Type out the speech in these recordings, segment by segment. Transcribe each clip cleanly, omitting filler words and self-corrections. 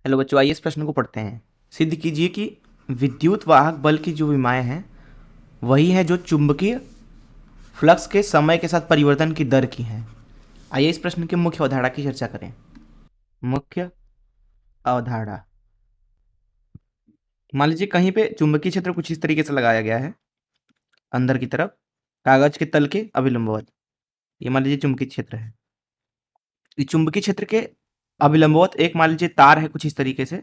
Hello बच्चों, आइए इस प्रश्न को पढ़ते हैं। सिद्ध कीजिए कि विद्युत वाहक बल की जो विमाएं हैं वही हैं जो चुंबकीय फ्लक्स के समय के साथ परिवर्तन की दर की हैं। आइए इस प्रश्न की मुख्य अवधारणा की चर्चा करें। मुख्य अवधारणा, मान लीजिए कहीं पे चुंबकीय क्षेत्र कुछ इस तरीके से लगाया गया है, अंदर की तरफ कागज के तल के अभिलंबवत। ये मान लीजिए चुंबकीय क्षेत्र है। इस चुंबकीय क्षेत्र के अभिलंबवत एक मान लीजिए तार है कुछ इस तरीके से,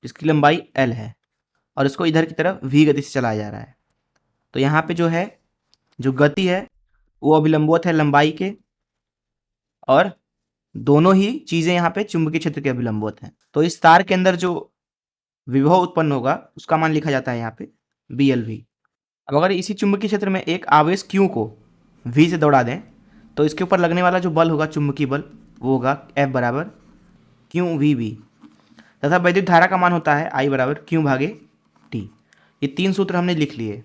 जिसकी लंबाई L है और इसको इधर की तरफ v गति से चलाया जा रहा है। तो यहाँ पे जो है, जो गति है वो अभिलंबवत है लंबाई के, और दोनों ही चीजें यहाँ पे चुंबकीय क्षेत्र के अभिलंबवत हैं। तो इस तार के अंदर जो विभव उत्पन्न होगा उसका मान लिखा जाता है यहाँ पे BLV। अब अगर इसी चुंबकीय क्षेत्र में एक आवेश Q को V से दौड़ा दें तो इसके ऊपर लगने वाला जो बल होगा, चुंबकीय बल, वो होगा F बराबर QVB, तथा वैद्युत धारा का मान होता है I बराबर Q भागे T। ये तीन सूत्र हमने लिख लिए।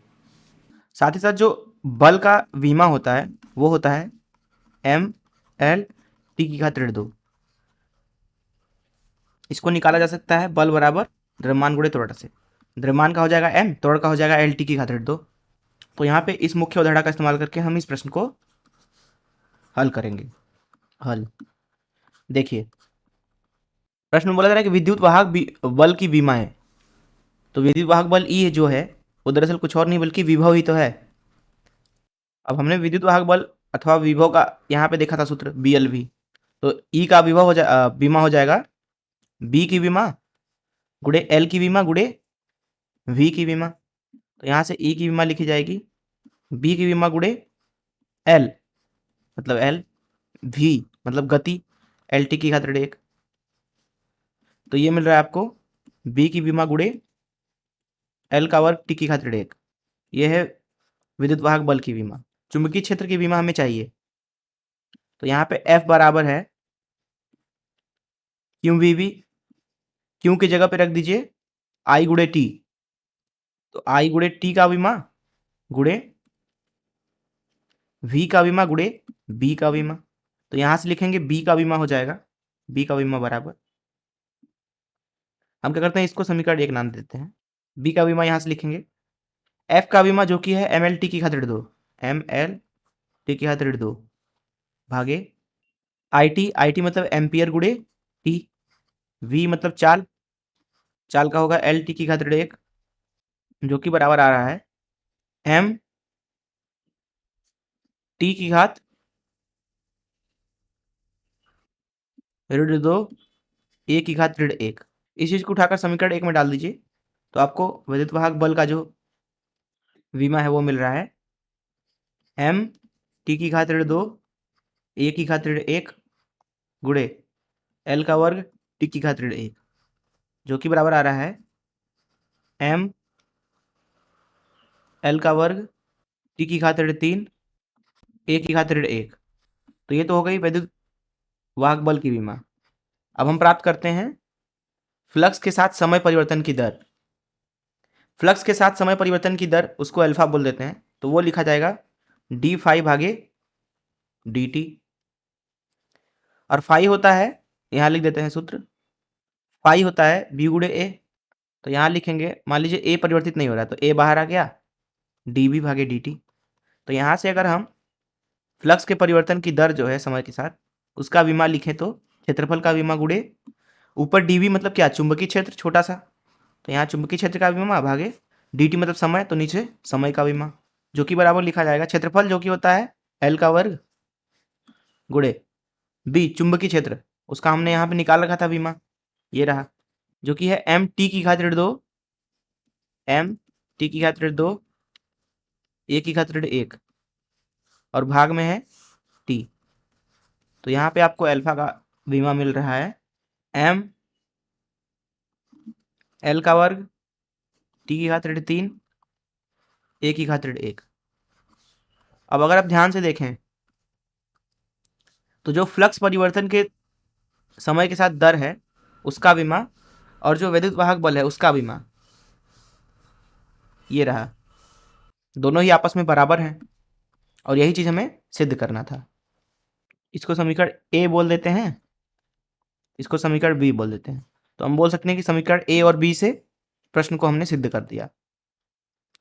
साथ ही साथ जो बल का विमा होता है वो होता है ML/T²2। इसको निकाला जा सकता है बल बराबर द्रव्यमान गुणे त्वरण से। द्रव्यमान का हो जाएगा m, त्वरण का हो जाएगा L/T²2। तो यहाँ पे इस मुख्य अवधारणा का इस्तेमाल करके हम इस प्रश्न को हल करेंगे। हल देखिए, प्रश्न में बोला जा रहा है कि विद्युत वाहक बल की विमाएं। तो विद्युत वाहक बल E जो है वो दरअसल कुछ और नहीं बल्कि विभव ही तो है। अब हमने विद्युत वाहक बल अथवा विभव का यहाँ पे देखा था सूत्र BLV। तो E का विभव विमा हो जाएगा B की विमा गुणे L की विमा गुणे V की विमा। तो यहाँ से E की विमा लिखी जाएगी B की विमा गुणे L मतलब L, V मतलब गति L/T²1। तो ये मिल रहा है आपको B की विमा गुणे L² T²1। ये है विद्युत वाहक बल की विमा। चुंबकीय क्षेत्र की विमा हमें चाहिए, तो यहाँ पे F बराबर है QVB। Q की जगह पे रख दीजिए I गुणे T। तो I गुणे T का विमा गुणे V का विमा गुणे B का विमा। तो यहां से लिखेंगे B का विमा हो जाएगा B का विमा बराबर, हम क्या करते हैं इसको समीकरण 1 नाम देते हैं। B का विमा यहां से लिखेंगे F का विमा जो कि है ML/T²2, ML/T² भागे IT मतलब एम्पियर गुणे T, V मतलब चाल, चाल का होगा L/T²1 जो कि बराबर आ रहा है M T² ऋण 2 A²1। इस चीज को उठाकर समीकरण 1 में डाल दीजिए तो आपको विद्युत वाहक बल का जो विमा है वो मिल रहा है M T² A² गुणे L² T²1, जो कि बराबर आ रहा है M L² T3 A²1। तो ये तो हो गई विद्युत वाहक बल की विमा। अब हम प्राप्त करते हैं फ्लक्स के साथ समय परिवर्तन की दर। फ्लक्स के साथ समय परिवर्तन की दर उसको अल्फा बोल देते हैं, तो वो लिखा जाएगा d∅ भागे dt। और फाई होता है, यहाँ लिख देते हैं सूत्र, फाई होता है b गुणे a। तो यहाँ लिखेंगे, मान लीजिए a परिवर्तित नहीं हो रहा तो a बाहर आ गया, dB भागे dt। तो यहाँ से अगर हम फ्लक्स के परिवर्तन की दर जो है समय के साथ उसका विमा लिखें तो क्षेत्रफल का विमा गुणे ऊपर dB मतलब क्या, चुंबकीय क्षेत्र छोटा सा, तो यहाँ चुंबकीय क्षेत्र का विमा भागे dt मतलब समय, तो नीचे समय का विमा, जो कि बराबर लिखा जाएगा क्षेत्रफल जो कि होता है L² गुणे B चुंबकीय क्षेत्र, उसका हमने यहाँ पे निकाल रखा था विमा, ये रहा, जो कि है MT²2 A²1 और भाग में है T। तो यहाँ पे आपको अल्फा का विमा मिल रहा है M L² T³ A²1। अब अगर आप ध्यान से देखें तो जो फ्लक्स परिवर्तन के समय के साथ दर है उसका विमा और जो विद्युत वाहक बल है उसका विमा ये रहा, दोनों ही आपस में बराबर हैं और यही चीज हमें सिद्ध करना था। इसको समीकरण A बोल देते हैं, इसको समीकरण B बोल देते हैं। तो हम बोल सकते हैं कि समीकरण ए और बी से प्रश्न को हमने सिद्ध कर दिया।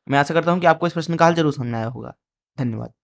मैं आशा करता हूं कि आपको इस प्रश्न का हल जरूर समझ में आया होगा। धन्यवाद।